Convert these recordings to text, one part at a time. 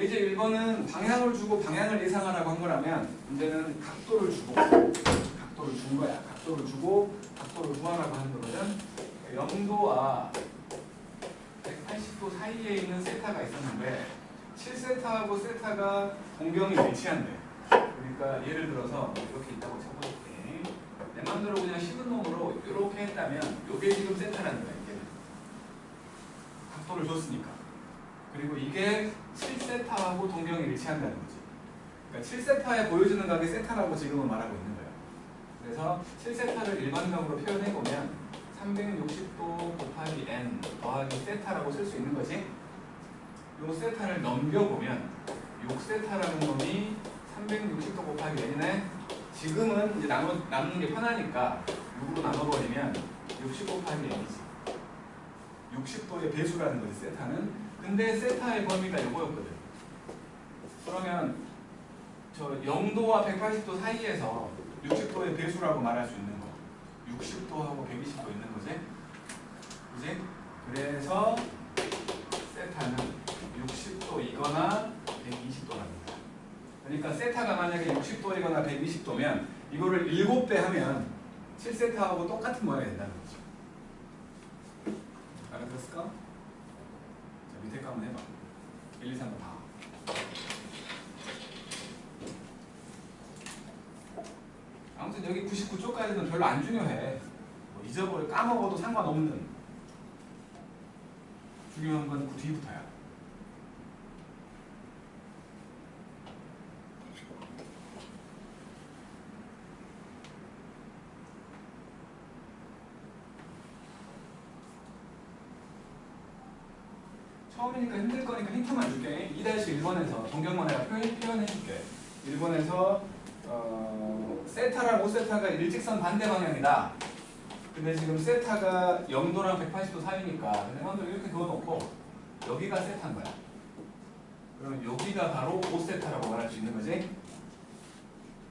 이제 1번은 방향을 주고 방향을 예상하라고 한 거라면 문제는 각도를 주고 각도를 준 거야. 각도를 주고 각도를 구하라고 하는 거거든. 0도와 180도 사이에 있는 세타가 있었는데 7세타하고 세타가 동경이 일치한대. 그러니까 예를 들어서 이렇게 있다고 쳐볼게. 내 맘대로 그냥 식은 놈으로 이렇게 했다면 이게 지금 세타라는 거야. 이게 각도를 줬으니까. 그리고 이게 7세타하고 동경이 일치한다는 거지. 그러니까 7세타에 보여주는 각이 세타라고 지금은 말하고 있는 거예요. 그래서 7세타를 일반각으로 표현해보면 360도 곱하기 n 더하기 세타라고 쓸 수 있는 거지. 요 세타를 넘겨보면 6세타라는 놈이 360도 곱하기 n이네. 지금은 이제 남는 게 편하니까 6으로 나눠버리면 60 곱하기 n이지. 60도의 배수라는 거지 세타는. 근데 세타의 범위가 요거였거든. 그러면 저 0도와 180도 사이에서 60도의 배수라고 말할 수 있는 거. 60도하고 120도 있는 거지. 그지? 그래서 세타는 60도이거나 120도랍니다. 그러니까 세타가 만약에 60도이거나 120도면 이거를 7배 하면 7세타하고 똑같은 모양이 된다는 거죠. 알아들었을까? 자, 밑에 거 한번 해봐. 1, 2, 3번 봐. 아무튼 여기 99쪽까지는 별로 안 중요해. 뭐 잊어버려 까먹어도 상관없는. 중요한 건 그 뒤부터야. 처음이니까 힘들 거니까 힌트만 줄게. 2-1번에서 동경만 내가 표현해 줄게. 1번에서 세타랑 5세타가 일직선 반대 방향이다. 근데 지금 세타가 0도랑 180도 사이니까 그냥 이렇게 그어놓고 여기가 세타인 거야. 그러면 여기가 바로 5세타라고 말할 수 있는 거지.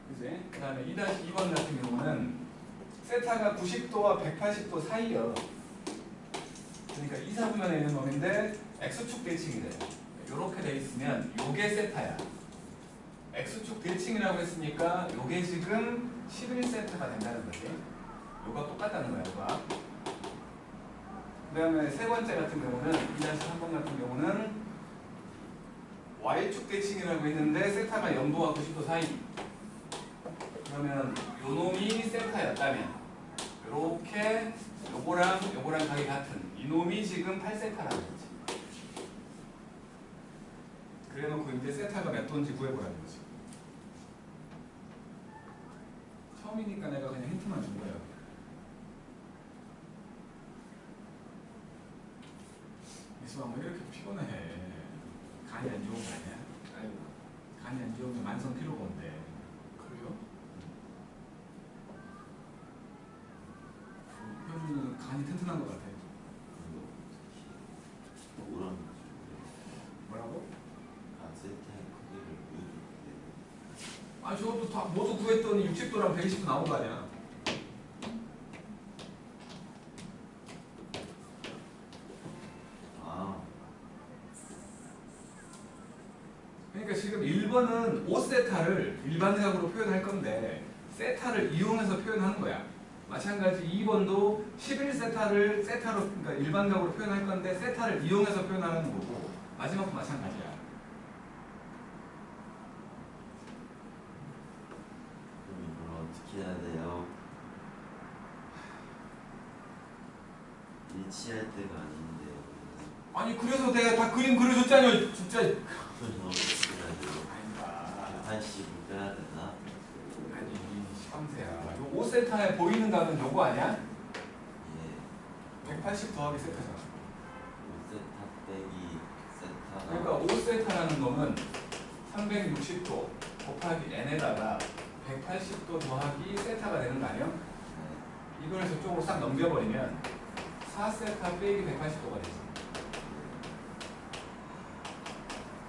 그지? 그 다음에 2-2번 같은 경우는 세타가 90도와 180도 사이여. 그러니까 이사분면에 있는 놈인데 X축 대칭이래. 이렇게 돼 있으면 요게 세타야. X축 대칭이라고 했으니까 요게 지금 11세타가 된다는 거지. 요가 똑같다는 거야, 요가. 그 다음에 세 번째 같은 경우는 2-3번 같은 경우는 Y축 대칭이라고 했는데 세타가 0도와 90도 사이. 그러면 요 놈이 세타였다면 요렇게 요거랑 각이 같은 이놈이 지금 8세타라는 거지. 그래놓고 이제 세타가 몇 도인지 구해보라는 거지. 처음이니까 내가 그냥 힌트만 준 거예요. 이수아 뭐 이렇게 피곤해. 간이 안 좋은 거 아니야? 아이고, 간이 안 좋으면 만성 피로가 온대. 그래요? 현준이는 간이 튼튼한 것 같아. 뭐라고? 세타의 크기를 보여줄게. 아 저것도 다 모두 구했더니 60도랑 120도 나온 거 아니야? 그러니까 지금 1번은 5세타를 일반각으로 표현할 건데 세타를 이용해서 표현하는 거야. 마찬가지 2번도 11세타를 세타로 그러니까 일반각으로 표현할 건데 세타를 이용해서 표현하는 거고 마지막도 마찬가지야. 그럼 이걸 어떻게 해야 돼요? 일치할 때가 아닌데. 아니 그래서 내가 다 그림 그려줬잖아요. 진짜. 그럼 어떻게 해야 돼요? 아니다. 180을 빼야 되나? 아니 시방새야. 요 5세타에 보이는 각은 요거 아니야? 예. 180 더하기 세타잖아. 5세타 빼기 세타가. 그러니까 5세타라는 놈은 360도 곱하기 n에다가 180도 더하기 세타가 되는 거 아니야? 네. 이걸 저쪽으로 싹 넘겨버리면 4세타 빼기 180도가 되지.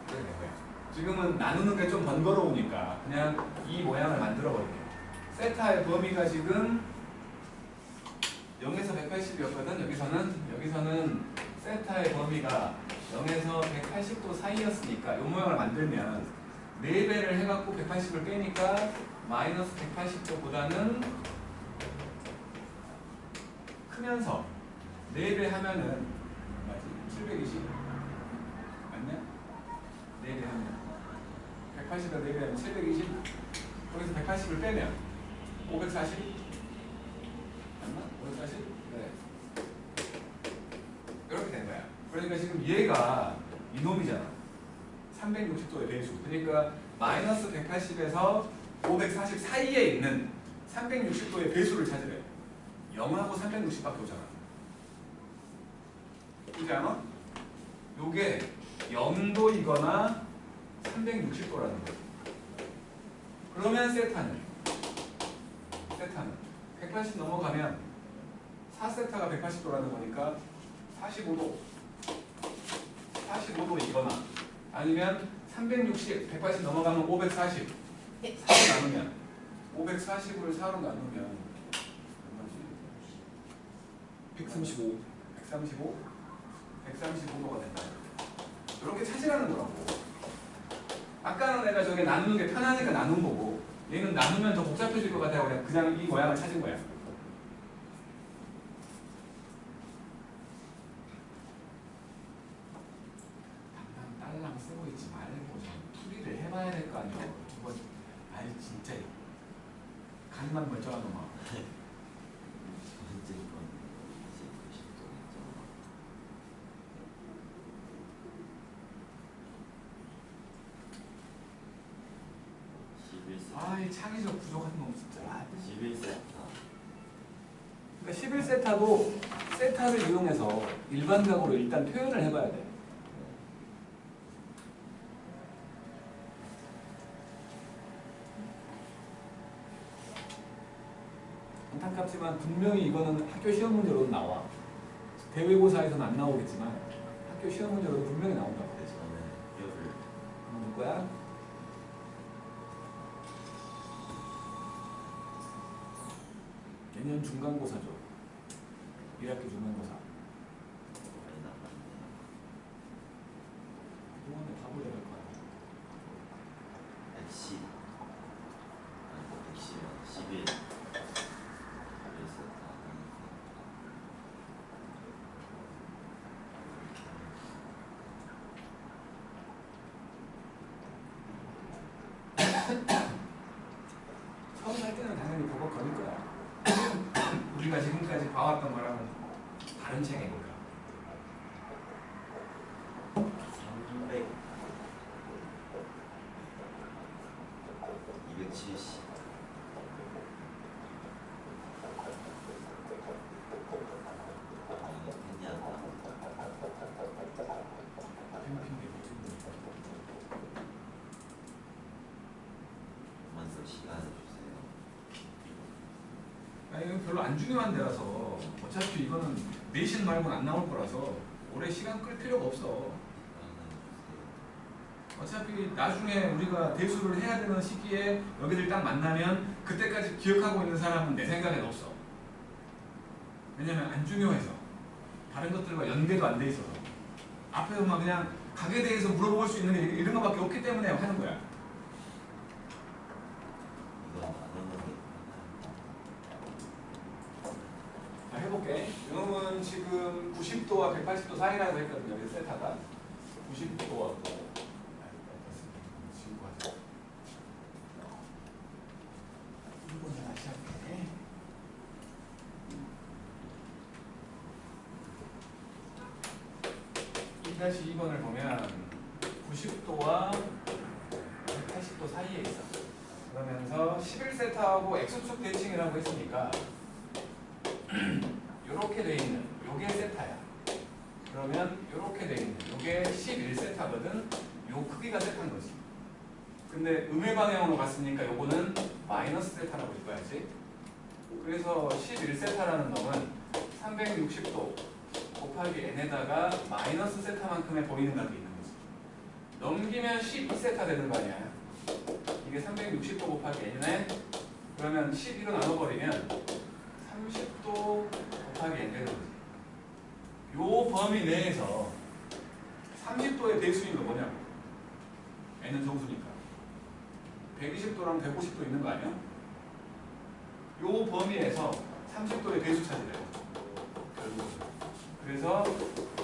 그렇게 된 거야. 지금은 나누는 게 좀 번거로우니까 그냥 이 모양을 만들어 버릴게요. 세타의 범위가 지금 0에서 180이었거든. 여기서는 세타의 범위가 0에서 180도 사이였으니까 이 모양을 만들면 4배를 해갖고 180을 빼니까 마이너스 180도보다는 크면서 4배 하면은 맞지? 720 맞냐? 4배 하면 180에다 4배 하면 720 거기서 180을 빼면 540 맞나? 540? 네 이렇게 된 거야. 그러니까 지금 얘가 이놈이잖아. 360도의 배수. 그러니까 마이너스 180에서 540 사이에 있는 360도의 배수를 찾으래. 0하고 360밖에 오잖아. 그렇지 않아? 요게 0도이거나 360도라는 거야. 그러면 세타는 180 넘어가면 4세타가 180도라는 거니까 45도이거나 아니면 360, 180 넘어가면 540 4로 나누면 540을 4로 나누면 얼마지? 135. 135도가 된다. 이렇게 찾으라는 거라고. 아까는 내가 저게 나누는 게 편하니까 나눈 거고 얘는 나누면 더 복잡해질 것 같아요. 그냥 이 모양을 찾은 거야. 딸랑 쓰고 있지 말고 좀 풀이를 해봐야 될 거 아니야. 뭐, 아니 진짜 간만 멀쩡한 놈아. 번째 건 90도겠죠. 11세타. 아이 창의적 부족한 놈 진짜. 11세타. 그러니까 11세타도 세타를 이용해서 일반각으로 일단 표현을 해봐야 돼. 안타깝지만 분명히 이거는 학교 시험 문제로도 나와. 대외고사에서는 안 나오겠지만 학교 시험 문제로도 분명히 나온다고. 근데 저는 뼈를 누구야? 내년 중간고사죠. 1학기 중간고사. 많이 남았네요. 그동안에 답을 해야 할 거야. 110. 아니 110이면 11. 11세타. 처음 할 때는 당연히 그거 걸릴 거야. 우리가 지금까지 봐왔던 거랑은 다른 책이니까. 300. 270. 이거 팬이었다. 그만 좀 시간을 주세요. 아니 이건 별로 안 중요한 데라서 어차피 이거는 내신 말고는 안 나올 거라서 오래 시간 끌 필요가 없어. 어차피 나중에 우리가 대수를 해야 되는 시기에 여기들 딱 만나면 그때까지 기억하고 있는 사람은 내 생각엔 없어. 왜냐면 안 중요해서. 다른 것들과 연계도 안 돼 있어서. 앞에서 막 그냥 각에 대해서 물어볼 수 있는 게 이런 거밖에 없기 때문에 하는 거야. 이건 나누는 게 자, 해볼게. 이놈은 지금 90도와 180도 사이라고 했거든요. 여기 세타가 90도하고 지우고 하자. 이번에 다시 할게. 2-2번을 보면 90도와 180도 사이에 있어. 그러면서 11세타하고 X축 대칭이라고 했으니까 이렇게 돼 있는 요게 세타야. 그러면 이렇게 돼 있는 요게 11세타거든. 요 크기가 세타인 거지. 근데 음의 방향으로 갔으니까 요거는 마이너스 세타라고 읽어야지. 그래서 11세타라는 놈은 360도 곱하기 n에다가 마이너스 세타만큼의 보이는 각이 있는 거지. 넘기면 12세타 되는 거 아니야. 이게 360도 곱하기 n이네. 그러면 12로 나눠버리면 30도 곱하기 n 되는 거지. 요 범위 내에서 30도의 배수인 거 뭐냐고. n은 정수니까. 120도랑 150도 있는 거 아니야? 요 범위에서 30도의 배수 찾으래요. 결국. 그래서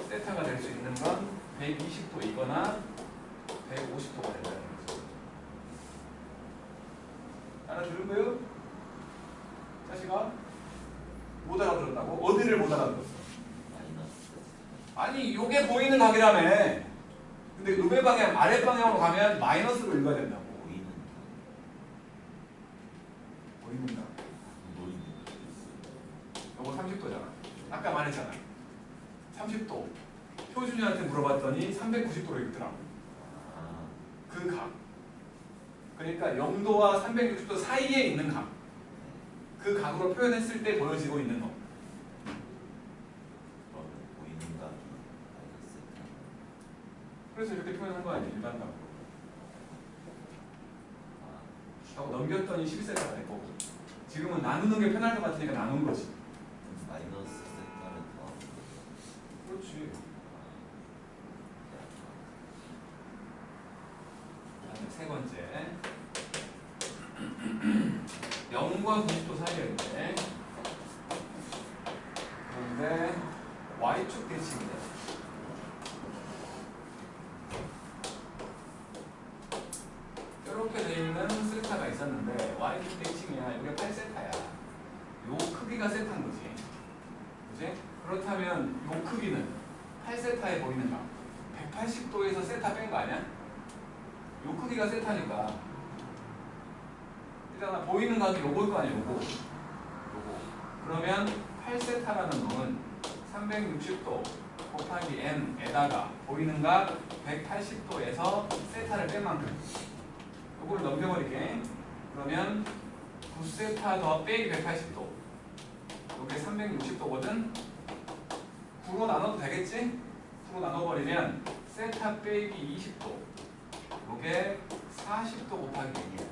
세타가 될 수 있는 건 120도이거나 150도가 된다는 거죠. 알아들은 거요? 자식아? 못 알아들었다고? 어디를 못 알아들었어? 마이너스. 아니 요게 보이는 각이라며. 근데 음의 방향, 아래 방향으로 가면 마이너스로 읽어야 된다고. 보이는 보이는 각. 보이는 거. 요거 30도잖아. 아까 말했잖아. 30도. 효준이한테 물어봤더니 390도로 읽더라고. 아, 그 각. 그러니까 0도와 360도 사이에 있는 각. 그 각으로 표현했을 때 보여지고 있는 거. 그러면 보이는 각이 마이너스. 그래서 이렇게 표현한 거 아니야, 일반각으로. 아, 하고 넘겼더니 11세타가 될 거고. 지금은 나누는 게 편할 것 같으니까 나눈 거지. 마이너스 세타를 더. 그렇지. 다음에 세 번째. 0과 90도 사이였는데. 그런데 Y축 대칭이다. 이렇게 되어 있는 세타가 있었는데 Y축 대칭이야. 이게 8세타야. 요 크기가 세타인 거지. 그지? 그렇다면 요 크기는 8세타에 보이는 각. 180도에서 세타 뺀 거 아니야? 요 크기가 세타니까. 일단 보이는 각이 요거일 거 아니야, 요거. 요거. 그러면 8세타라는 놈은 360도 곱하기 n에다가 보이는 각 180도에서 세타를 뺀 만큼. 요걸 넘겨버릴게. 그러면 9세타 더 빼기 180도. 요게 360도거든. 9로 나눠도 되겠지? 9로 나눠버리면 세타 빼기 20도. 요게 40도 곱하기 1이야.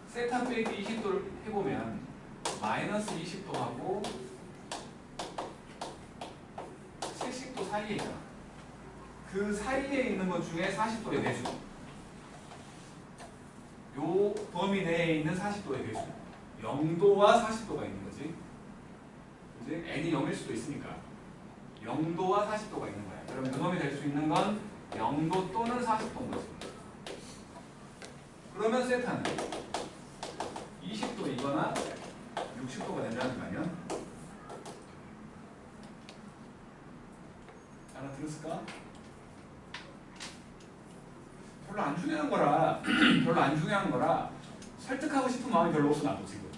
세타 빼기 20도를 해보면 마이너스 20도하고 70도 사이에 있잖아. 그 사이에 있는 것 중에 40도의 배수. 요 범위 내에 있는 40도의 배수. 0도와 40도가 있는 거지. 이제 n이 0일 수도 있으니까 0도와 40도가 있는 거야. 그러면 그놈이 될 수 있는 건 0도 또는 40도인 거지. 그러면 세타는 20도이거나 60도가 된다는 거 아니야? 알아들었을까? 별로 안 중요한 거라 별로 안 중요한 거라 설득하고 싶은 마음이 별로 없어 나도 지금.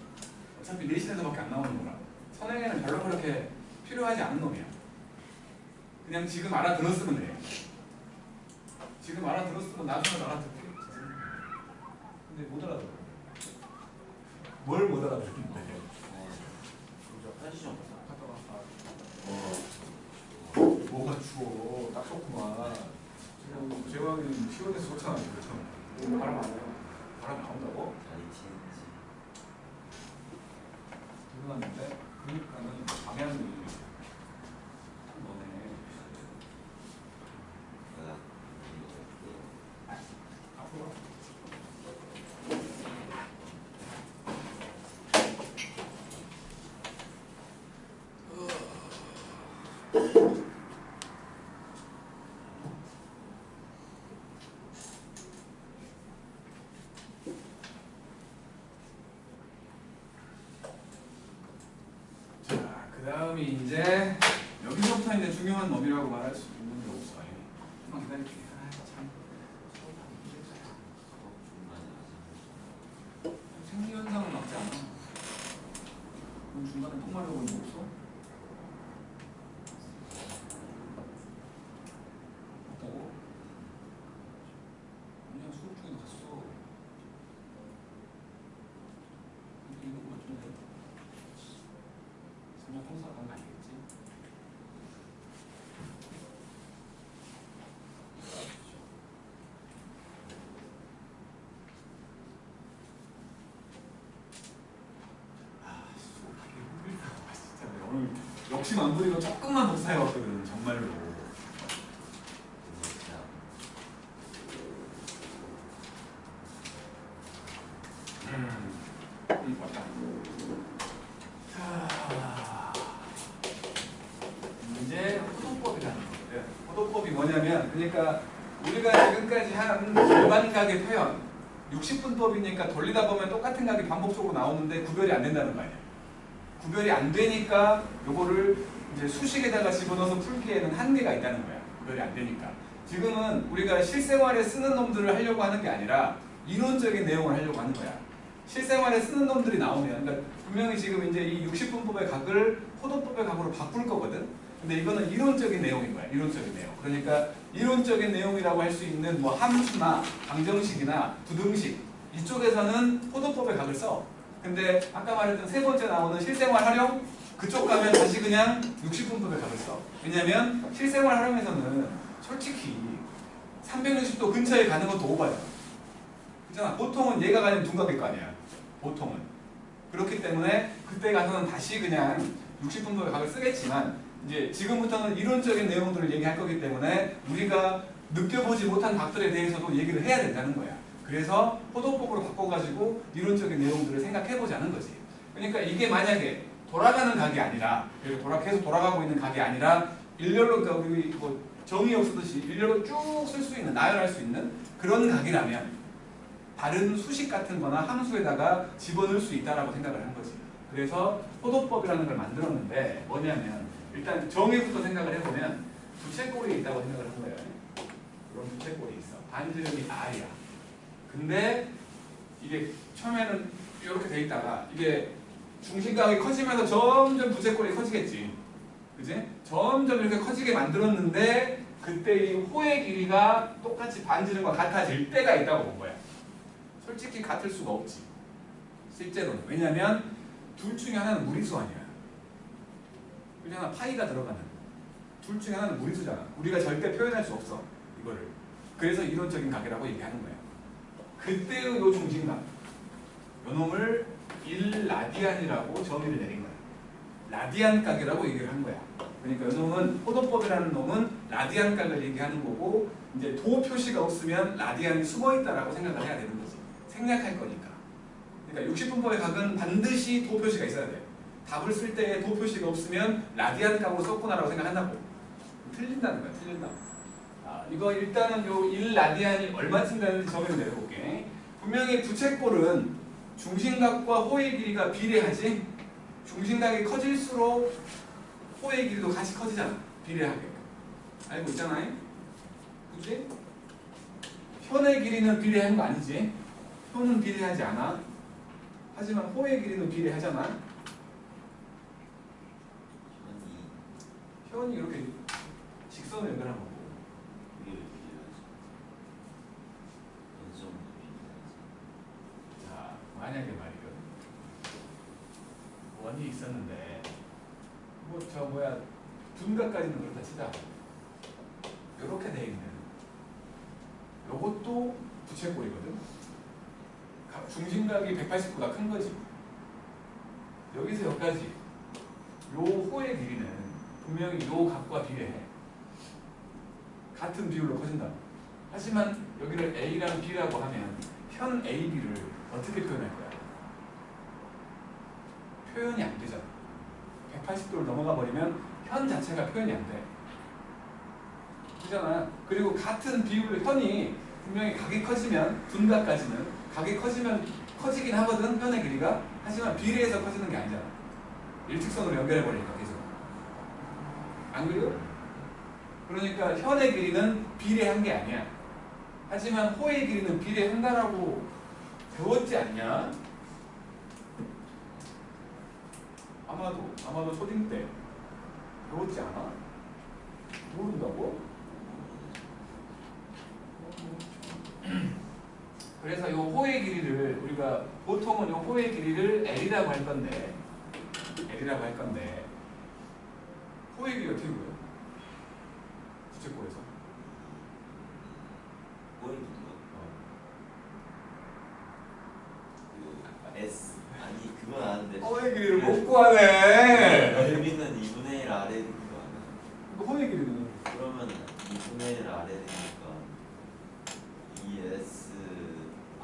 어차피 내신에서밖에 안 나오는 거라. 선행에는 별로 그렇게 필요하지 않은 놈이야. 그냥 지금 알아들었으면 돼. 지금 알아들었으면 나중에 알아듣겠지. 근데 못 알아들어. 뭘 못 알아듣는데? 진짜 편의점 갔다 와. 뭐가 추워? 딱 좋구만. 지금 제왕이 시원해서 좋잖아. 그렇죠? 바람 안 나요. 바람 나온다고? 자리 치는지. 들어갔는데 그러니까는 방향이 너네 내가 이거 앞으로. 자, 그 다음이 이제 여기서부터 이제 중요한 놈이라고 말할 수 있는 게 없어. 좀만 기다릴게. 아, 참. 생리현상은 없지 않아. 그럼 중간에 똥 마려고 있는 거 없어? 없다고? 아니야, 수업 중에 갔어. 근데 이거 뭐 좀 해. 그냥 통사 간거 아니겠지? 아, 수업하기 힘들다. 진짜 내가 오늘 욕심 안 부리고 조금만 독사해왔거든, 정말로. 왔다. 자, 이제 호도법이라는 거거든. 호도법이 뭐냐면, 그러니까 우리가 지금까지 한 일반각의 표현, 60분법이니까 돌리다 보면 똑같은 각이 반복적으로 나오는데 구별이 안 된다는 거 아니야. 구별이 안 되니까 요거를 이제 수식에다가 집어넣어서 풀기에는 한계가 있다는 거야. 구별이 안 되니까. 지금은 우리가 실생활에 쓰는 놈들을 하려고 하는 게 아니라 이론적인 내용을 하려고 하는 거야. 실생활에 쓰는 놈들이 나오면, 그러니까 분명히 지금 이제 이 60분법의 각을 호도법의 각으로 바꿀 거거든. 근데 이거는 이론적인 내용인 거야. 이론적인 내용. 그러니까 이론적인 내용이라고 할 수 있는 뭐 함수나 방정식이나 부등식 이쪽에서는 호도법의 각을 써. 근데 아까 말했던 세 번째 나오는 실생활 활용 그쪽 가면 다시 그냥 60분법의 각을 써. 왜냐면 실생활 활용에서는 솔직히 360도 근처에 가는 것도 오바야. 그렇잖아. 보통은 얘가 가면 둔각일 거 아니야. 보통은. 그렇기 때문에 그때 가서는 다시 그냥 60분법의 각을 쓰겠지만 이제 지금부터는 이론적인 내용들을 얘기할 거기 때문에 우리가 느껴보지 못한 각들에 대해서도 얘기를 해야 된다는 거야. 그래서 호도법으로 바꿔가지고 이론적인 내용들을 생각해보자는 거지. 그러니까 이게 만약에 돌아가는 각이 아니라 계속 돌아가고 있는 각이 아니라 일렬로 우리 뭐 정의 없으듯이 일렬로 쭉 쓸 수 있는, 나열할 수 있는 그런 각이라면 다른 수식 같은 거나 함수에다가 집어넣을 수 있다라고 생각을 한 거지. 그래서 호도법이라는 걸 만들었는데 뭐냐면 일단 정의부터 생각을 해보면 부채꼴이 있다고 생각을 한 거예요. 그런 부채꼴이 있어. 반지름이 R이야. 근데 이게 처음에는 이렇게 돼 있다가 이게 중심각이 커지면서 점점 부채꼴이 커지겠지. 그지? 점점 이렇게 커지게 만들었는데 그때 이 호의 길이가 똑같이 반지름과 같아질 때가 있다고 본 거야. 솔직히 같을 수가 없지. 실제로는. 왜냐면 둘 중에 하나는 무리수 아니야. 그냥 하나 파이가 들어가는. 둘 중에 하나는 무리수잖아. 우리가 절대 표현할 수 없어. 이거를. 그래서 이론적인 각이라고 얘기하는 거야. 그때의 요 중심각. 요 놈을 1라디안이라고 정의를 내린 거야. 라디안 각이라고 얘기를 한 거야. 그러니까 요 놈은 호도법이라는 놈은 라디안 각을 얘기하는 거고 이제 도 표시가 없으면 라디안이 숨어 있다라고 생각을 해야 되는 거지. 생략할 거니까. 그러니까 60분법의 각은 반드시 도 표시가 있어야 돼. 답을 쓸 때에 도 표시가 없으면 라디안 각으로 썼구나라고 생각한다고. 틀린다는 거야. 틀린다. 이거 일단은 요 1라디안이 얼마쯤 되는지 정의를 내려볼게. 분명히 부채꼴은 중심각과 호의 길이가 비례하지. 중심각이 커질수록 호의 길이도 같이 커지잖아. 비례하게. 알고 있잖아요? 그치? 현의 길이는 비례한 거 아니지? 현은 비례하지 않아. 하지만 호의 길이는 비례하잖아. 현이 이렇게 직선을 연결한 거고. 자, 만약에 말이야. 원이 있었는데 뭐 저 뭐야 둔각까지는 그렇다 치자. 요렇게 돼 있는 요것도 부채꼴이거든. 중심각이 180보다 큰 거지. 여기서 여기까지 요 호의 길이는 분명히 요 각과 비례해. 같은 비율로 커진다. 하지만 여기를 A랑 B라고 하면 현 AB를 어떻게 표현할 거야? 표현이 안 되잖아. 180도를 넘어가 버리면 현 자체가 표현이 안 돼. 그잖아. 그리고 같은 비율의 현이 분명히 각이 커지면 둔각까지는 각이 커지면 커지긴 하거든. 현의 길이가. 하지만 비례해서 커지는 게 아니잖아. 일직선으로 연결해 버리니까 계속. 안 그래요? 그러니까 현의 길이는 비례한 게 아니야. 하지만 호의 길이는 비례한다라고 배웠지 않냐? 아마도 초딩 때 배웠지 않아? 모른다고? 그래서 이 호의 길이를 우리가 보통은 이 호의 길이를 L이라고 할 건데 호의 길이 어떻게 보여? 부채꼴에서 S 아니 그건 아는데 호의 길이를 못 구하네. 넓이는 2분의 1 아래 있는 거 아니야? 호의 길이는 그러면 2분의 1 아래 되니까 2S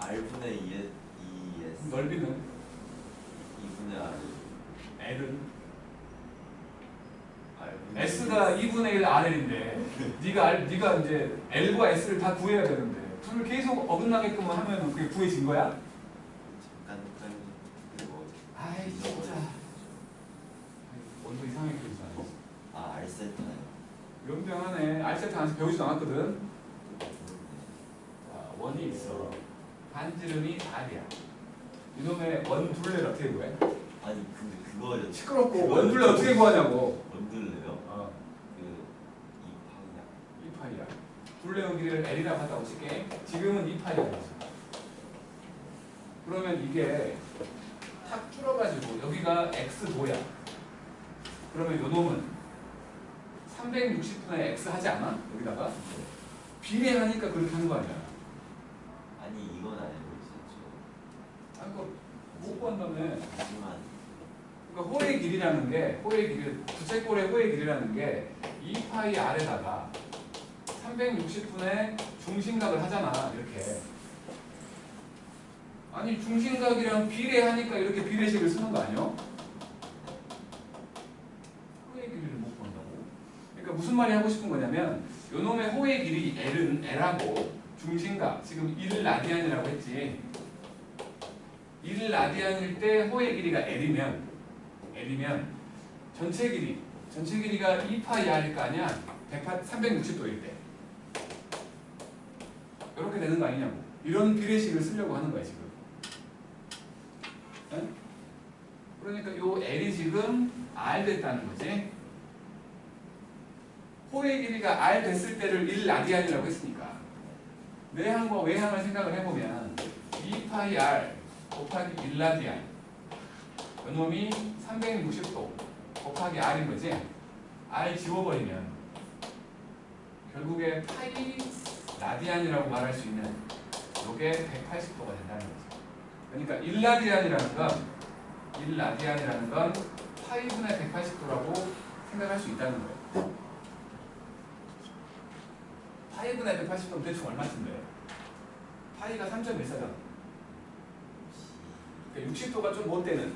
R분의 2S 넓이는 2분의 R. L은 R분의 S가 2분의 1 RL인데 네가 이제 L과 S를 다 구해야 되는데 둘을 계속 어긋나게끔 하면 그게 구해진 거야? 잠깐 그리고 아이 진짜 원도 이상하게 그리잖아. 아 R 세타요. 연병하네. R세트 안에서 배우지도 않았거든. 자, 원이 있어. 반지름이 R이야. 이놈의 원 둘레를 어떻게 구해? 아니 근데 그거요. 시끄럽고 원 둘레 어떻게 구하냐고. 원들래요? 어, 그 2파이야. 둘레의 길이를 L이라고 하다고 칠게. 지금은 2파이라고 했어. 그러면 이게 탁 줄어가지고 여기가 X도야. 그러면 요 놈은 360분의 X 하지 않아? 여기다가 비례하니까 그렇게 하는 거 아니야. 아니 이건 알고 있었죠. 아, 그거 못 구한다며. 하지만 그러니까 호의 길이라는 게 부채꼴의 호의 길이라는 게 2파이 R에다가 360분의 중심각을 하잖아. 이렇게. 아니 중심각이랑 비례하니까 이렇게 비례식을 쓰는 거 아니야? 호의 길이를 못 구한다고. 그러니까 무슨 말이 하고 싶은 거냐면 요놈의 호의 길이 L은 L하고 중심각 지금 1라디안이라고 했지. 1라디안일 때 호의 길이가 L이면 전체 길이가 2파이 R일 거 아니야? 360도일 때. 이렇게 되는 거 아니냐고. 이런 비례식을 쓰려고 하는 거야 지금. 네? 그러니까 요 L이 지금 R 됐다는 거지. 호의 길이가 R 됐을 때를 1라디안이라고 했으니까 내항과 외항을 생각을 해보면 2파이 R 곱하기 1라디안 요놈이 360도 곱하기 R인 거지. R 지워버리면 결국에 파이 라디안이라고 말할 수 있는 요게 180도가 된다는 거죠. 그러니까 1라디안이라는 건 파이분의 180도라고 생각할 수 있다는 거예요. 파이분의 180도는 대충 얼마쯤 돼요? 파이가 3.14잖아. 그러니까 60도가 좀 못 되는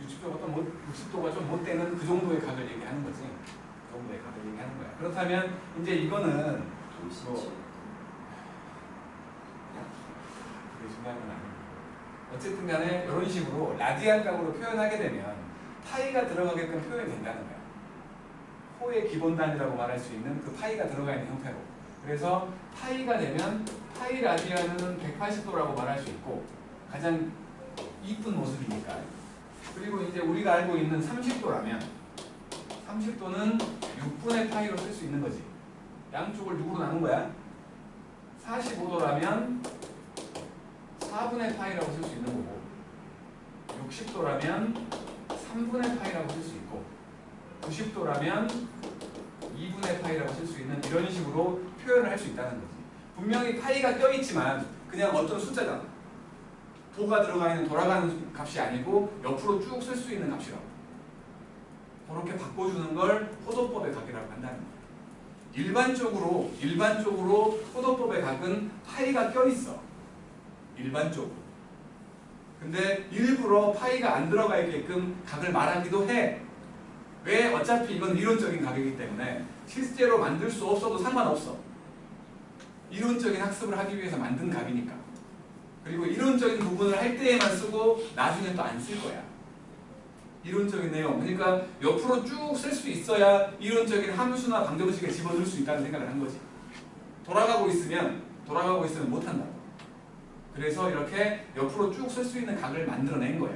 60도가 좀 못 되는 그 정도의 각을 얘기하는 거지. 그 정도의 각을 얘기하는 거야. 그렇다면 이제 이거는 도시지. 그게 중요한 건 아니고 어쨌든 간에 이런 식으로 라디안 값으로 표현하게 되면 파이가 들어가게끔 표현이 된다는 거야. 호의 기본 단위라고 말할 수 있는 그 파이가 들어가 있는 형태로. 그래서 파이가 되면 파이 라디안은 180도라고 말할 수 있고 가장 이쁜 모습이니까. 그리고 이제 우리가 알고 있는 30도라면 30도는 6분의 파이로 쓸 수 있는 거지. 양쪽을 누구로 나눈 거야? 45도라면 4분의 파이라고 쓸 수 있는 거고 60도라면 3분의 파이라고 쓸 수 있고 90도라면 2분의 파이라고 쓸 수 있는 이런 식으로 표현을 할 수 있다는 거지. 분명히 파이가 껴있지만 그냥 어떤 숫자잖아. 도가 들어가 있는 돌아가는 값이 아니고 옆으로 쭉 쓸 수 있는 값이라고. 그렇게 바꿔주는 걸 호도법의 각이라고 한다는 거야. 일반적으로 호도법의 각은 파이가 껴있어. 일반적으로. 근데 일부러 파이가 안 들어가 있게끔 각을 말하기도 해. 왜? 어차피 이건 이론적인 각이기 때문에 실제로 만들 수 없어도 상관없어. 이론적인 학습을 하기 위해서 만든 각이니까. 그리고 이론적인 부분을 할 때에만 쓰고 나중에 또 안 쓸 거야. 이론적인 내용. 그러니까 옆으로 쭉 쓸 수 있어야 이론적인 함수나 방정식에 집어넣을 수 있다는 생각을 한 거지. 돌아가고 있으면 못한다고. 그래서 이렇게 옆으로 쭉 쓸 수 있는 각을 만들어낸 거야.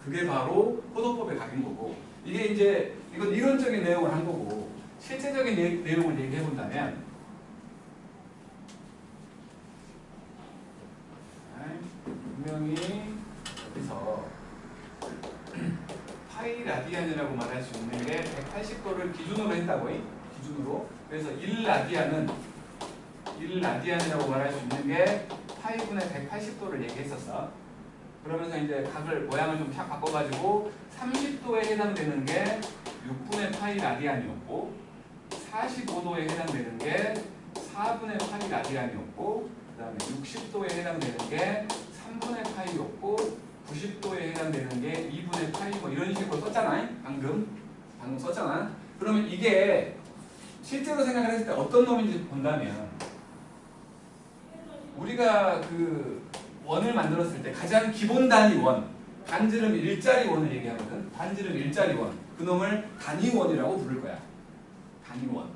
그게 바로 호도법의 각인 거고. 이게 이제 이건 이론적인 내용을 한 거고 실제적인 내용을 얘기해 본다면 분명히 여기서 파이 라디안이라고 말할 수 있는 게 180도를 기준으로 했다고 해. 기준으로. 그래서 1라디안이라고 말할 수 있는 게 파이분의 180도를 얘기했었어. 그러면서 이제 각을 모양을 좀 샥 바꿔가지고 30도에 해당되는 게 6분의 파이 라디안이었고 45도에 해당되는 게 4분의 파이 라디안이었고 그 다음에 60도에 해당되는 게 3분의 파이였고 90도에 해당되는 계산되는 게 2분의 8이 뭐 이런 식으로 썼잖아. 방금 썼잖아. 그러면 이게 실제로 생각을 했을 때 어떤 놈인지 본다면 우리가 그 원을 만들었을 때 가장 기본 단위 원, 반지름 일자리 원을 얘기하거든. 반지름 일자리 원. 그놈을 단위원이라고 부를 거야. 단위원.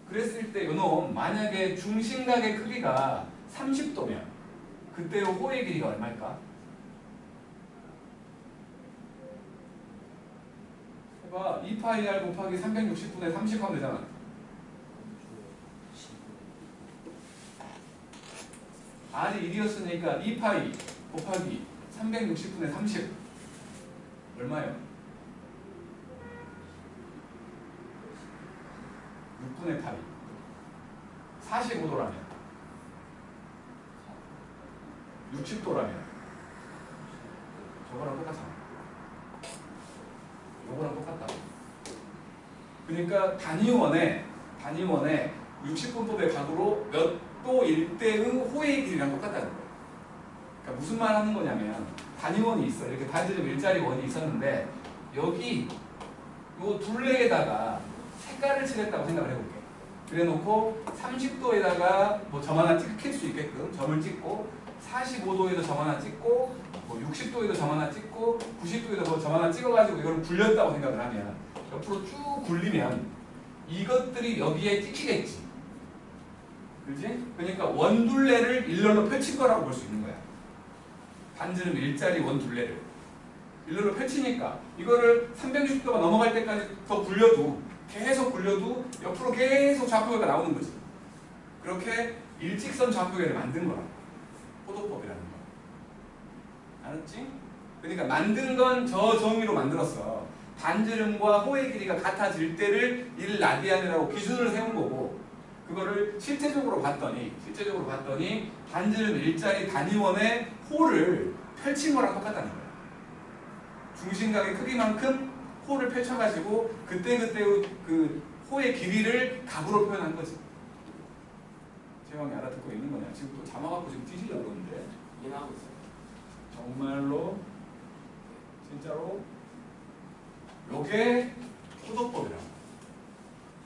그랬을 때 요놈 만약에 중심각의 크기가 30도면 그때 호의 길이가 얼마일까? 해봐. 2파이 r 곱하기 360분의 30 하면 되잖아. r이 1이었으니까 2파이 곱하기 360분의 30 얼마예요? 6분의 8이 45도라면 60도라면 저거랑 똑같잖아. 요거랑 똑같다. 그러니까 단위원의 60분법의 각으로 몇 도일 때의 호의 길이랑 똑같다는 거예요. 그러니까 무슨 말 하는 거냐면 단위원이 있어. 이렇게 반지름 일자리 원이 있었는데 여기 요 둘레에다가 색깔을 칠했다고 생각을 해볼게. 그래 놓고 30도에다가 뭐 점 하나 찍힐 수 있게끔 점을 찍고 45도에도 점 하나 찍고 뭐 60도에도 점 하나 찍고 90도에도 뭐 점 하나 찍어가지고 이걸 굴렸다고 생각을 하면 옆으로 쭉 굴리면 이것들이 여기에 찍히겠지. 그렇지? 그러니까 원둘레를 일렬로 펼친 거라고 볼 수 있는 거야. 반지름 일자리 원둘레를 일렬로 펼치니까 이거를 360도가 넘어갈 때까지 더 굴려도 계속 굴려도 옆으로 계속 좌표계가 나오는 거지. 그렇게 일직선 좌표계를 만든 거라. 호도법이라는 거. 알았지? 그러니까 만든 건 저 정의로 만들었어. 반지름과 호의 길이가 같아질 때를 1라디안이라고 기준을 세운 거고 그거를 실제적으로 봤더니 반지름 일자리 단위원의 호를 펼친 거랑 똑같다는 거야. 중심각의 크기만큼 호를 펼쳐가지고 그때그때 그 호의 길이를 각으로 표현한 거지. 재왕이 알아듣고 있는 거냐? 지금 또 자막하고 지금 뒤지려고 그러는데 이해하고 있어요. 정말로 진짜로 요게 호도법이라고.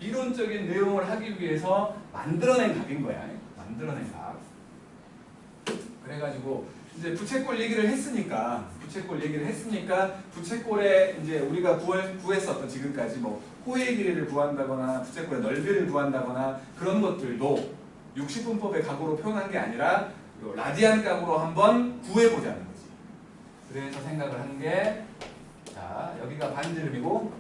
이론적인 내용을 하기 위해서 만들어낸 각인 거야. 만들어낸 각. 그래가지고 이제 부채꼴 얘기를 했으니까 부채꼴에 이제 우리가 구했었던 지금까지 뭐 호의 길이를 구한다거나 부채꼴의 넓이를 구한다거나 그런 것들도 60분법의 각으로 표현한 게 아니라 요 라디안 각으로 한번 구해보자는 거지. 그래서 생각을 한 게 자 여기가 반지름이고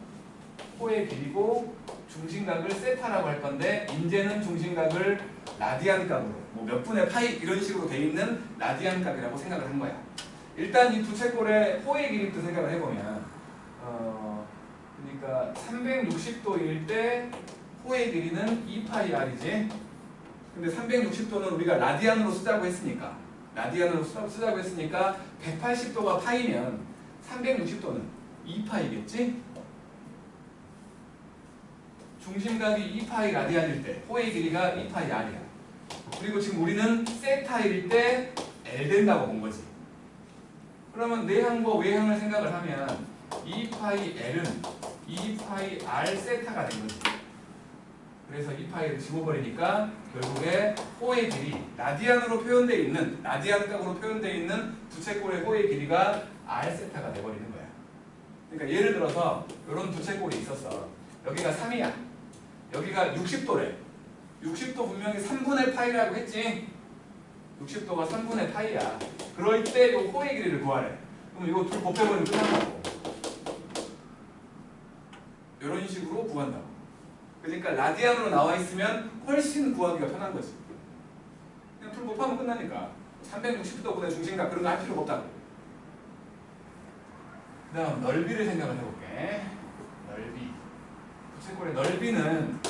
호의 길이고 중심각을 세타라고 할 건데 이제는 중심각을 라디안 각으로 뭐 몇 분의 파이 이런 식으로 돼 있는 라디안 각이라고 생각을 한 거야. 일단 이 부채꼴의 호의 길이부터 생각을 해보면 그러니까 360도일 때 호의 길이는 2파이 r이지. 근데 360도는 우리가 라디안으로 쓰자고 했으니까 180도가 파이면 360도는 2파이겠지? 중심각이 2파이 라디안일 때 호의 길이가 2파이 r이야. 그리고 지금 우리는 세타일 때 L 된다고 본 거지. 그러면 내항과 외항을 생각을 하면 2파이 L은 2파이 R 세타가 된 거지. 그래서 2파이를 집어버리니까 결국에 호의 길이 라디안으로 표현되어 있는 라디안각으로 표현되어 있는 부채꼴의 호의 길이가 R 세타가 돼버리는 거야. 그러니까 예를 들어서 이런 부채꼴이 있었어. 여기가 3이야. 여기가 60도래. 60도 분명히 3분의 파이라고 했지. 60도가 3분의 파이야. 그럴 때 이 호의 길이를 구하래. 그럼 이거 둘 곱해버리면 끝난다고. 이런 식으로 구한다고. 그러니까 라디안으로 나와 있으면 훨씬 구하기가 편한 거지. 그냥 둘 곱하면 끝나니까. 360도분의 중심각 그런 거 할 필요가 없다고. 그 다음 넓이를 생각을 해볼게. 넓이. 부채꼴의 넓이는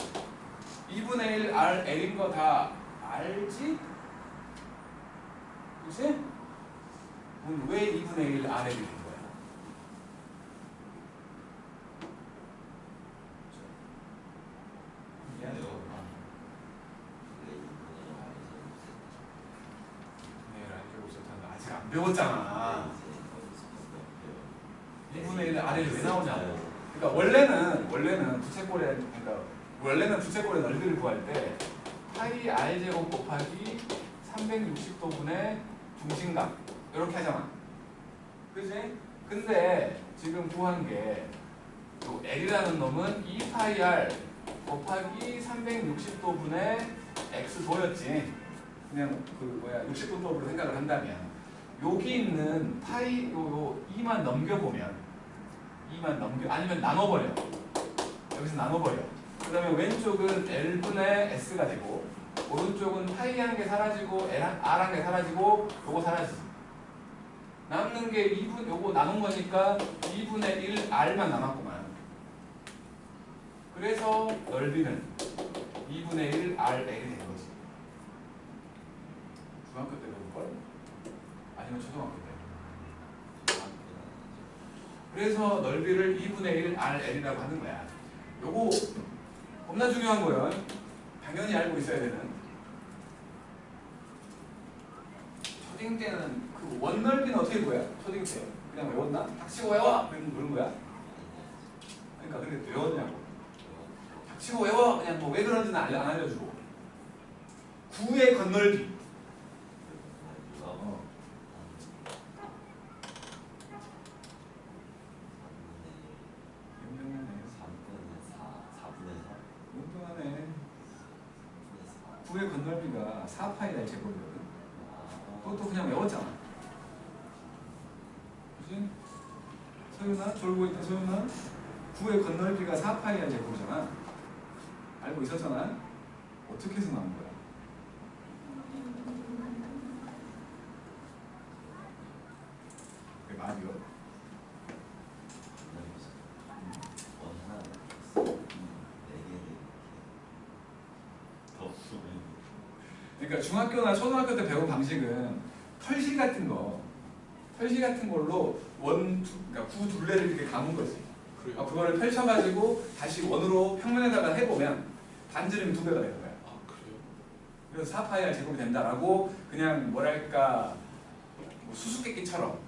2분의 1 R L인 거 다 알지? 그치? 그럼 왜 2분의 1 R L이 된 거야? 미안해요. 네, 아직 안 배웠잖아. 2분의 1 아래를 왜 나오냐고. 네. 그러니까 원래는 부채꼴의 넓이를 구할 때 파이 r 제곱 곱하기 360도분의 중심각 이렇게 하잖아. 그지? 근데 지금 구한 게 요 L이라는 놈은 2파이 r 곱하기 360도분의 x도였지. 그냥 그 60도법으로 생각을 한다면 여기 있는 파이 요 2만 넘겨보면 아니면 나눠버려. 여기서 나눠버려. 그 다음에 왼쪽은 L분의 S가 되고 오른쪽은 파이 한 개 사라지고 R 한 개 사라지고 요거 사라지지. 남는 게 2분 요거 나눈 거니까 2분의 1 R만 남았구만. 그래서 넓이는 2분의 1 R L이 된 거지. 중학교 때 배울걸? 아니면 초등학교 때. 그래서 넓이를 2분의 1 RL이라고 하는 거야. 요거 겁나 중요한 거예요. 당연히 알고 있어야 되는. 초딩 때는 그 원넓이는 어떻게 구해? 초딩 때 그냥 외웠나? 닥치고 외워! 그런 거야? 그러니까 근데 외웠냐고. 닥치고 외워! 그냥 뭐 왜 그런지는 안 알려주고. 구의 건넓이. 구의 건넓이가 4파이다 제곱이거든. 그것도 그냥 외웠잖아. 그치? 소윤아? 졸고 있다 소윤아? 구의 건넓이가 4파이다 제곱이잖아. 알고 있었잖아. 어떻게 해서 나온 거야? 그게 말이요. 그러니까 중학교나 초등학교 때 배운 방식은 털실 같은 걸로 그러니까 구 둘레를 이렇게 감은 거지. 그거를 펼쳐가지고 다시 원으로 평면에다가 해보면 반지름이 2배가 되는 거야. 아 그래요? 그래서 4파이R 제곱이 된다라고 그냥 뭐랄까 뭐 수수께끼처럼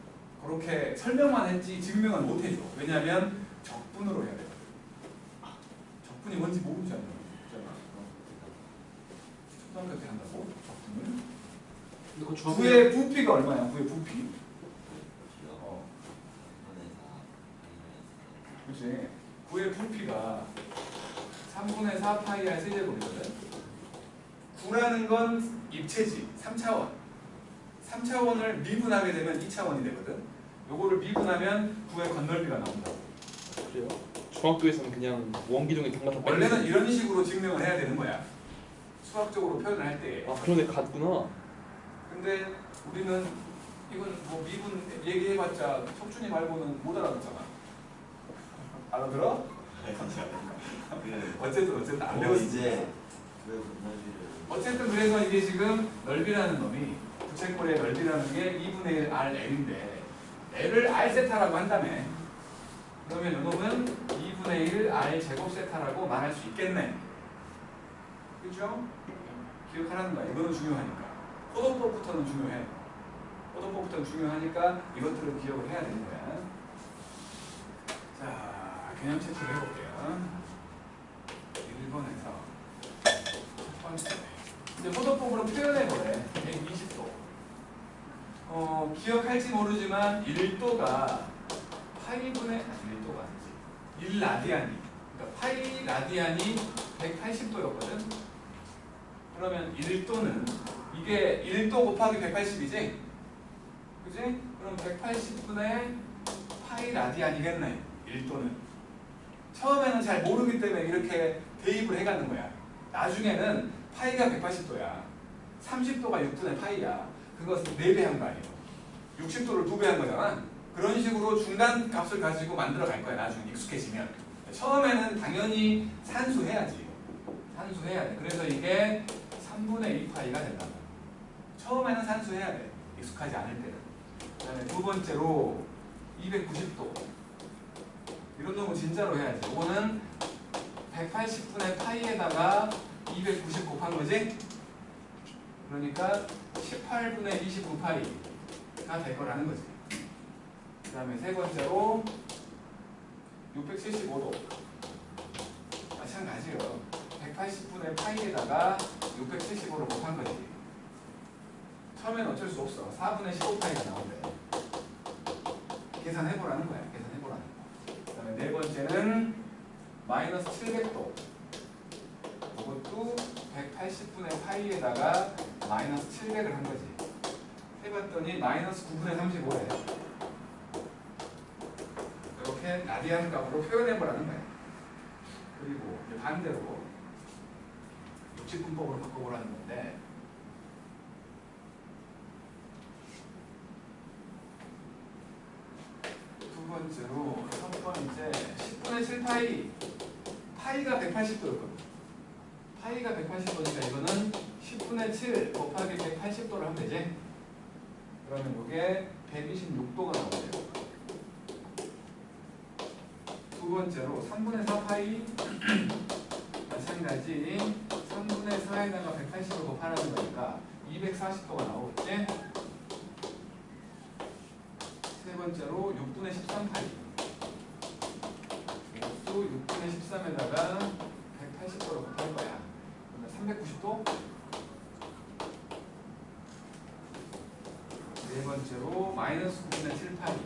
그렇게 설명만 했지 증명은 못 해줘. 왜냐하면 적분으로 해야 돼. 적분이 뭔지 모르잖아. 초등학교 때 한다고? 적분을? 근데 그 중학교 구의 부피가 얼마야? 구의 부피? 그렇지. 구의 부피가 3분의 4파이R 세제곱이거든. 9라는 건 입체지. 3차원. 3차원을 미분하게 되면 2차원이 되거든. 요거를 미분하면 구의 건넓이가 나온다고. 그래요? 중학교에서는 그냥 원기둥에 경과사 원래는 이런 식으로 증명을 해야 되는 거야. 수학적으로 표현을 할 때. 아 그런 애 같구나. 근데 우리는 이건 뭐 미분 얘기해봤자 석준이 말고는 못 알아듣잖아. 알아들어? 어쨌든 안 배웠어. 이제 왜 건너기를 어쨌든 그래서 이게 지금 넓이라는 놈이 부채꼴의 넓이라는 게 2분의 1 RL인데 L을 R 세타라고 한다며. 그러면 이놈은 2분의 1 R 제곱 세타라고 말할 수 있겠네. 그렇죠? 기억하라는 거야. 이거는 중요하니까. 호도법부터는 중요해. 호도법부터는 중요하니까 이것들을 기억을 해야 되는 거야. 자, 개념 체크를 해볼게요. 1번에서 첫 번째. 이제 호도법으로 표현해보래. 120도. 기억할지 모르지만 1도가 파이분의 1도가 아니지. 1라디안이. 그러니까 파이 라디안이 180도였거든. 그러면 1도는 이게 1도 곱하기 180이지? 그지? 그럼 180분의 파이 라디안이겠네. 1도는. 처음에는 잘 모르기 때문에 이렇게 대입을 해가는 거야. 나중에는 파이가 180도야. 30도가 6분의 파이야. 그것을 4배 한 거 아니에요. 60도를 2배 한 거잖아. 그런 식으로 중간 값을 가지고 만들어 갈 거야. 나중에 익숙해지면. 처음에는 당연히 산수해야지. 산수해야 돼. 그래서 이게 3분의 2파이가 된다. 처음에는 산수해야 돼. 익숙하지 않을 때는. 그 다음에 두 번째로 290도. 이런 놈은 진짜로 해야지. 이거는 180분의 파이에다가 290 곱한 거지? 그러니까 18분의 29파이가 될 거라는 거지. 그 다음에 세 번째로 675도 마찬가지예요. 180분의 파이에다가 675를 곱한 거지. 처음에는 어쩔 수 없어. 4분의 15파이가 나오는데 계산해보라는 거야. 계산해보라는 거. 그 다음에 네 번째는 마이너스 700도. 이것도 180분의 파이에다가 마이너스 700을 한 거지. 해봤더니 마이너스 9분의 35래. 이렇게 라디안 값으로 표현해보라는 거야. 그리고 이제 반대로 60분법으로 바꿔보라는 건데 두 번째로 첫 번째 10분의 7파이 파이가 180도였거든. 파이가 180도니까 이거는 10분의 7 곱하기 180도를 하면 되지. 그러면 이게 126도가 나오네요. 두 번째로 3분의 4파이 마찬가지 3분의 4에다가 180을 곱하라는 거니까 240도가 나오겠지. 세 번째로 6분의 13파이 이것도 6분의 13에다가 180도를 곱할 거야. 그러면 390도. 네 번째로 마이너스 9분의 7파이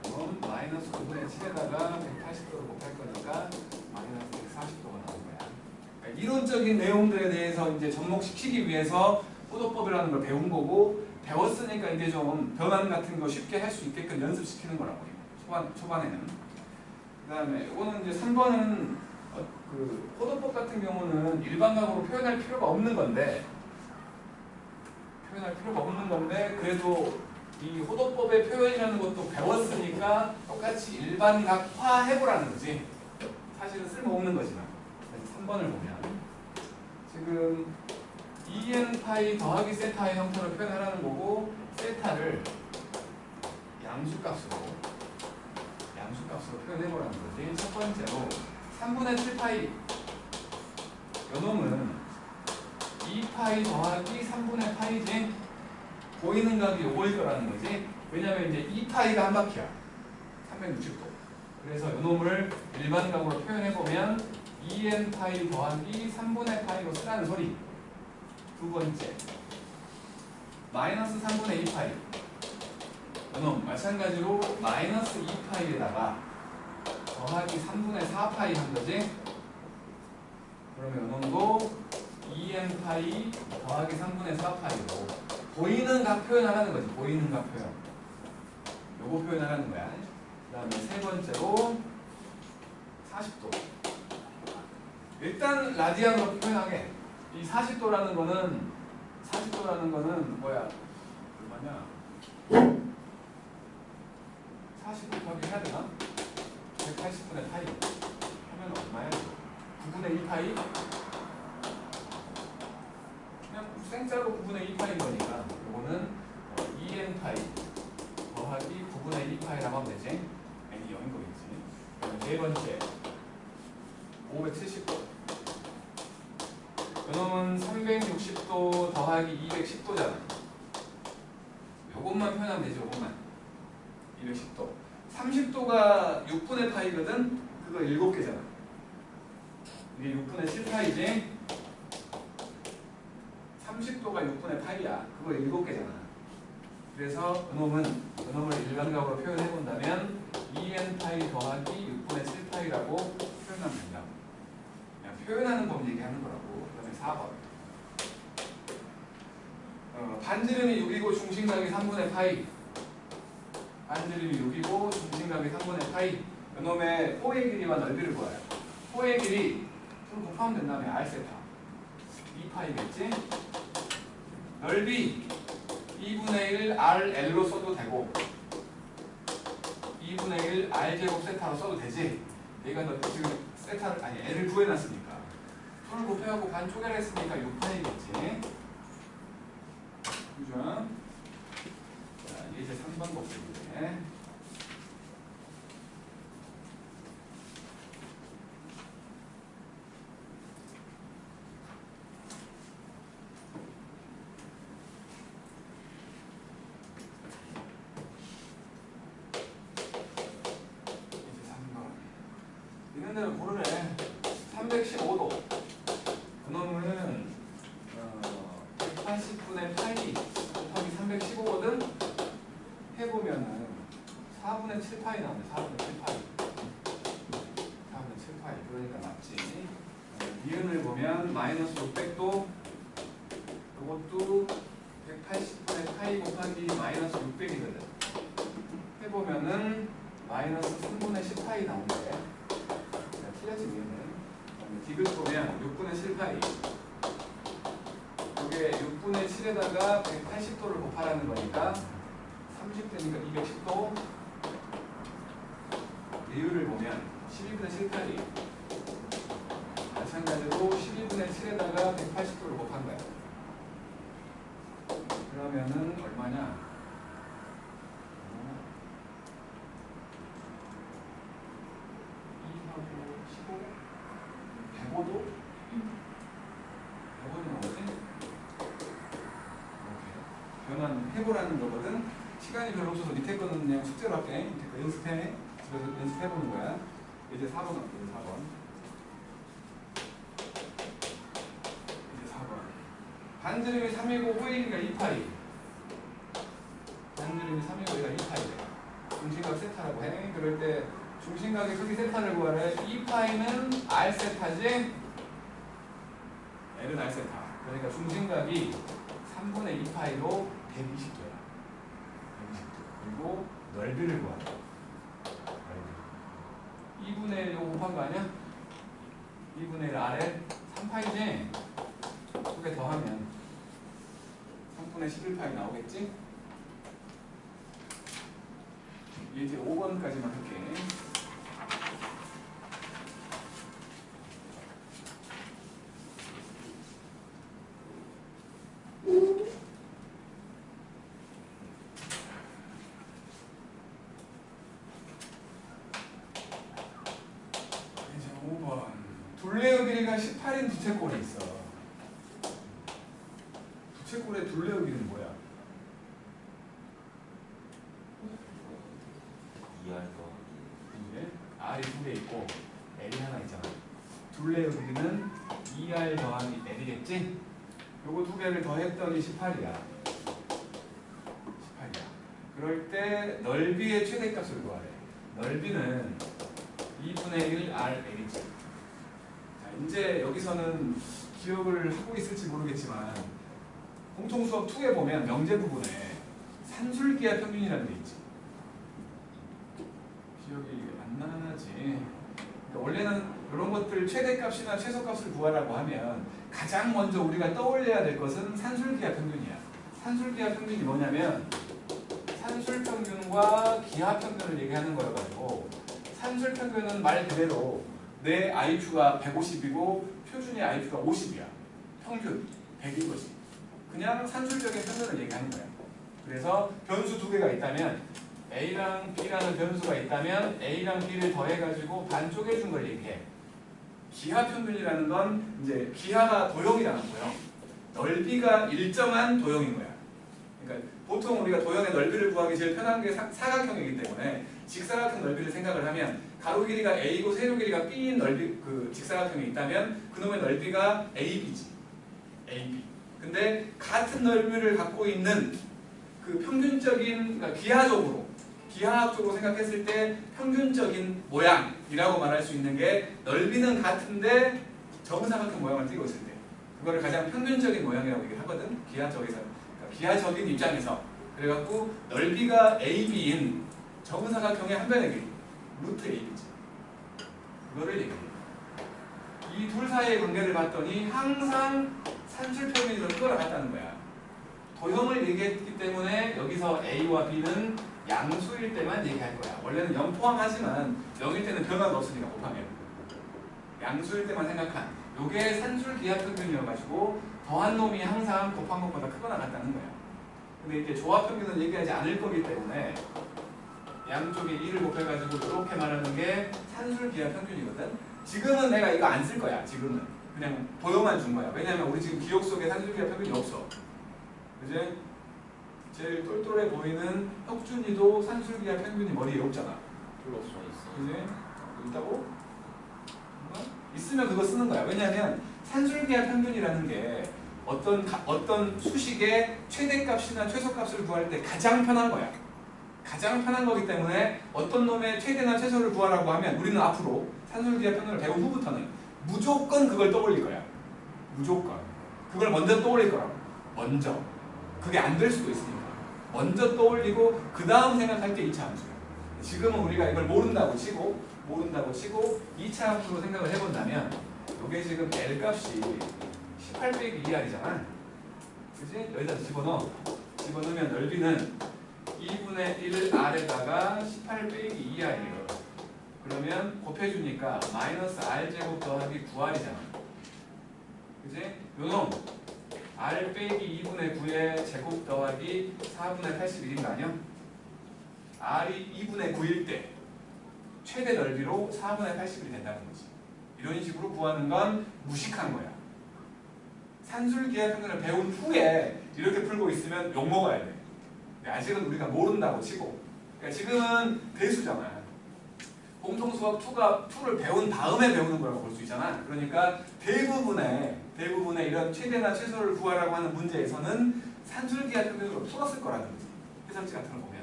그럼 마이너스 9분의 7에다가 180도를 곱할 거니까 마이너스 140도가 나온 거야. 그러니까 이론적인 내용들에 대해서 이제 접목시키기 위해서 포도법이라는 걸 배운 거고 배웠으니까 이제 좀 변환 같은 거 쉽게 할 수 있게끔 연습시키는 거라고 초반에는. 그 다음에 이거는 이제 3번은 그 포도법 같은 경우는 일반각으로 표현할 필요가 없는 건데 그래도 이 호도법의 표현이라는 것도 배웠으니까 똑같이 일반각화 해보라는 거지. 사실은 쓸모없는 거지만. 3번을 보면 지금 2n파이 더하기 세타의 형태로 표현하라는 거고 세타를 양수값으로 표현해보라는 거지. 첫 번째로 3분의 7파이 요놈은 2파이 더하기 3분의 파이지. 보이는 각이 요거일 거라는 거지. 왜냐면 이제 2파이가 한 바퀴야. 360도. 그래서 요놈을 일반각으로 표현해보면 2n파이 더하기 3분의 파이로 쓰라는 소리. 두 번째 마이너스 3분의 2파이 요놈 마찬가지로 마이너스 2파이에다가 더하기 3분의 4파이 한 거지. 그러면 요놈도 2n파이 더하기 3분의 4파이로 보이는 각 표현하라는 거지. 보이는 각 표현. 요거 표현하라는 거야. 그 다음에 세 번째로 40도. 일단 라디안으로 표현하게. 이 40도라는 거는 뭐야? 얼마냐? 40도 곱하기 해야 되나? 180분의 파이 하면 얼마야? 9분의 2파이? 그냥 생짜로 9분의 2파이인 거니까 요거는 2n파이 더하기 9분의 2파이라고 하면 되지. n이 0인 거겠지. 네 번째 570도. 요놈은 360도 더하기 210도잖아. 요것만 표현하면 되지. 요것만 210도. 30도가 6분의 파이거든. 그거 7개잖아. 이게 6분의 7파이지. 30도가 6분의 8이야. 그거 7개잖아. 그래서 그놈을 일반각으로 표현해본다면 2n파이 더하기 6분의 7파이라고 표현하면 된다. 그냥 표현하는 법 얘기하는 거라고. 그 다음에 4번 반지름이 6이고 중심각이 3분의 파이. 반지름이 6이고 중심각이 3분의 파이. 그놈의 호의 길이와 넓이를 구해요. 호의 길이 둘 곱하면 된다며. R세타 2파이겠지. 넓이 2분의 1 RL로 써도 되고 2분의 1 R제곱 세타로 써도 되지. 얘가 너 지금 세타를 아니 L을 구해놨으니까 둘 곱해갖고 반 초결했으니까 6파이겠지. 그죠? 자, 이제 3번 복습이네. 있는 대로 고르래. 315도. 그놈은 180분의 파이 곱하기 315거든. 해보면은 4분의 7파이 나오네. 4분의 7파이. 4분의 7파이. 그러니까 맞지. 니은을 보면 마이너스 600도. 이것도 180분의 파이 곱하기 마이너스 600이거든. 해보면은 마이너스 3분의 10파이 나오는데. 틀렸지, 니은은. 디귿 보면 6분의 7파이. 이게 6분의 7에다가 180도를 곱하라는 거니까 30되니까 210도. 리을을 보면 12분의 7파이. 마찬가지로 12분의 7에다가 180도를 곱한 거야. 그러면은 얼마냐? 105도? 105도 나오지? 이렇게 변환 해보라는 거거든. 시간이 별로 없어서 밑에 거는 그냥 숙제로 할게. 밑에 거 연습해. 집에서 연습해보는 거야. 이제 4번 할게. 4번. 이제 4번. 반지름이 3이고 호일이가 2파이. 반지름이 3이고 호일이가 2파이. 중심각 세타라고 해. 그럴 때 중심각의 크기 세타를 구하래. 2파이는 R 세타지? L은 R 세타. 그러니까 중심각이 3분의 2파이로 120도야. 120도. 그리고 넓이를 구하래. 2분의 1 요거 곱한 거 아니야? 2분의 1 R에 3파이지? 두 개 더하면 3분의 11파이 나오겠지? 이제 5번까지만 할게. 이제 5번. 둘레의 길이가 18인 부채꼴이 있어. 부채꼴의 둘레의 길이는 뭐야? 2R 이게 R이 두 개 있고 L이 하나 있잖아. 둘레의 길이는 2R 더하기 L이겠지? 요거 두 개를 더했더니 18이야. 18이야. 그럴 때 넓이의 최대값을 구하래. 넓이는 2분의 1 R L이지. 자, 이제 여기서는 기억을 하고 있을지 모르겠지만 공통수업 2에 보면 명제 부분에 산술기하 평균이라는 게 있지. 기억이 안 나지. 그러니까 원래는 이런 것들 최대값이나 최소값을 구하라고 하면 가장 먼저 우리가 떠올려야 될 것은 산술기하 평균이야. 산술기하 평균이 뭐냐면 산술평균과 기하평균을 얘기하는 거여가지고 산술평균은 말 그대로 내 IQ가 150이고 표준의 IQ가 50이야. 평균 100인 거지. 그냥 산술적인 평균을 얘기하는 거야. 그래서 변수 두 개가 있다면 A랑 B라는 변수가 있다면 A랑 B를 더해가지고 반 쪼개준 걸 얘기해. 기하평균이라는 건 이제 기하가 도형이잖아. 도형. 넓이가 일정한 도형인 거야. 그러니까 보통 우리가 도형의 넓이를 구하기 제일 편한 게 사각형이기 때문에 직사각형 넓이를 생각을 하면 가로 길이가 A고 세로 길이가 B인 넓이 그 직사각형이 있다면 그놈의 넓이가 AB지. AB. 근데 같은 넓이를 갖고 있는 그 평균적인 그러니까 기하학적으로 생각했을 때 평균적인 모양이라고 말할 수 있는 게 넓이는 같은데 정사각형 모양을 띄고 있을 때 그거를 가장 평균적인 모양이라고 얘기하거든. 기하적에서 그러니까 기하적인 입장에서 그래갖고 넓이가 AB인 정사각형의 한 변의 길이 루트 AB지. 그거를 얘기해. 이 둘 사이의 관계를 봤더니 항상 산술평균이 더 끌어갔다는 거야. 도형을 얘기했기 때문에 여기서 A와 B는 양수일 때만 얘기할 거야. 원래는 0 포함하지만 0일 때는 변화가 없으니까 곱하면 양수일 때만 생각한 요게 산술 기하평균이어가지고 더한 놈이 항상 곱한 것보다 크거나 같다는 거야. 근데 이제 조합평균은 얘기하지 않을 거기 때문에 양쪽에 2를 곱해가지고 이렇게 말하는 게 산술 기하평균이거든. 지금은 내가 이거 안 쓸 거야. 지금은 그냥 도형만 준 거야. 왜냐면 우리 지금 기억 속에 산술 기하평균이 없어. 그지? 제일 똘똘해 보이는 혁준이도 산술기하 평균이 머리에 없잖아. 별로 없어. 그지? 있다고? 있으면 그거 쓰는 거야. 왜냐하면 산술기하 평균이라는 게 어떤 수식의 최대값이나 최소값을 구할 때 가장 편한 거야. 가장 편한 거기 때문에 어떤 놈의 최대나 최소를 구하라고 하면 우리는 앞으로 산술기하 평균을 배운 후부터는 무조건 그걸 떠올릴 거야. 무조건. 그걸 먼저 떠올릴 거라고. 먼저. 그게 안 될 수도 있으니까. 먼저 떠올리고 그 다음 생각할 게 2차 함수야. 지금은 우리가 이걸 모른다고 치고 2차 함수로 생각을 해본다면 이게 지금 L 값이 18 빼기 2R이잖아. 그지? 여기다 집어넣으면 넓이는 2분의 1 R에다가 18 빼기 2R이에요. 그러면 곱해주니까 마이너스 R제곱 더하기 9R이잖아. 그지? 요놈 R 빼기 2분의 9의 제곱 더하기 4분의 81인 거 아니야? R이 2분의 9일 때 최대 넓이로 4분의 80일이 된다는 거지. 이런 식으로 구하는 건 무식한 거야. 산술기하 평균을 배운 후에 이렇게 풀고 있으면 욕먹어야 돼. 아직은 우리가 모른다고 치고. 그러니까 지금은 대수잖아. 공통수학 2를 배운 다음에 배우는 거라고 볼 수 있잖아. 그러니까 대부분의 이런 최대나 최소를 구하라고 하는 문제에서는 산술기하 평균으로 풀었을 거라는 거지. 해설지 같은 걸 보면.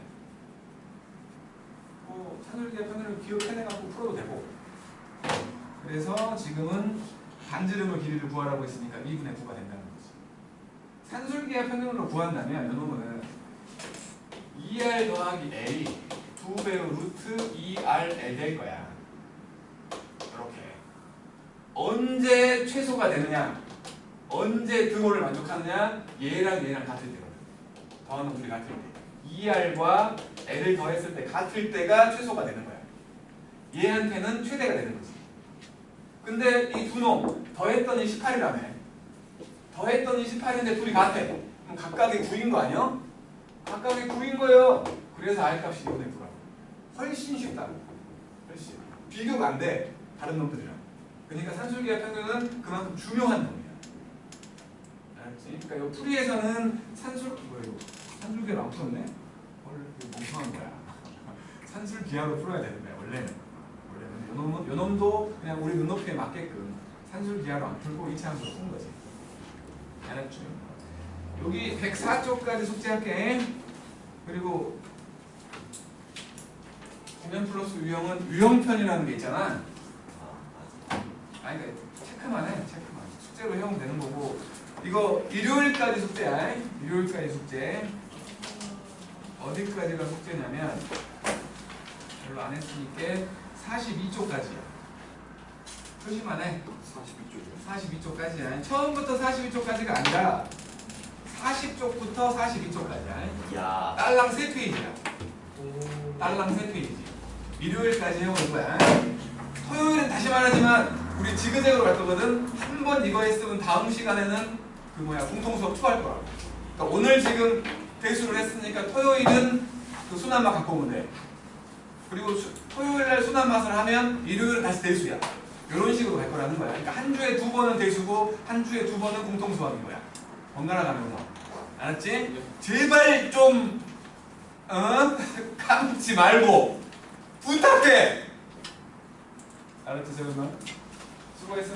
산술기하 평균을 기억해내갖고 풀어도 되고. 그래서 지금은 반지름의 길이를 구하라고 했으니까 2분의 9가 된다는 거지. 산술기하 평균으로 구한다면 이놈은 2R 더하기 A 2배의 루트 2R에 될 거야. 이렇게. 언제 최소가 되느냐? 언제 등호를 만족하느냐? 얘랑 같을 때거든. 더하는 둘이 같을 때. 2R과 L을 더했을 때 같을 때가 최소가 되는 거야. 얘한테는 최대가 되는 거지. 근데 이 두 놈 더했더니 18이라며. 더했더니 18인데 둘이 같아. 그럼 각각의 9인 거 아니야? 각각의 9인 거예요. 그래서 R값이 2분의 9라고. 훨씬 쉽다고. 훨씬. 비교가 안 돼. 다른 놈들이랑. 그러니까 산술기하 평균은 그만큼 중요한 놈이야. 알았지? 그러니까 이 풀이에서는 산술기하로 안 풀었네? 이거 멍청한 거야. 산술기하로 풀어야 되는 거야. 원래는. 요 놈도 그냥 우리 눈높이에 맞게끔 산술기하로 안 풀고 2차 함수로 푼 거지. 알았죠? 여기 104쪽까지 숙제할게. 그리고 구면 플러스 유형은 유형편이라는 게 있잖아. 아니 그러니까 체크만 해. 숙제로 해오면 되는 거고. 이거 일요일까지 숙제야. 일요일까지 숙제. 어디까지가 숙제냐면 별로 안 했으니까 42쪽까지야. 표시만 해. 42쪽까지야. 처음부터 42쪽까지가 아니라 40쪽부터 42쪽까지야. 야. 딸랑 3페이지야. 딸랑 3페이지. 일요일까지 해오는 거야. 토요일은 다시 말하지만 우리 지그재그로 갈 거거든. 한 번 이거 했으면 다음 시간에는 공통수업 2 할 거라고. 그러니까 오늘 지금 대수를 했으니까 토요일은 그 순환맛 갖고 오면 돼. 그리고 토요일날 순환맛을 하면 일요일은 다시 대수야. 이런 식으로 갈 거라는 거야. 그러니까 한 주에 2번은 대수고 한 주에 2번은 공통수학인 거야. 번갈아 가면서. 알았지? 제발 좀 감지 말고 부탁해. 알았지, 세훈아? 수고했어.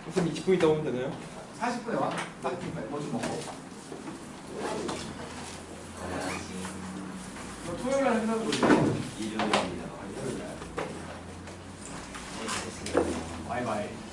선생님 20분 있다 오면 되나요? 40분에 와. 딱 뭐 좀 먹고. 너 토요일 날 한다고 그러지? 일요일입니다. 토요일 날. 바이바이.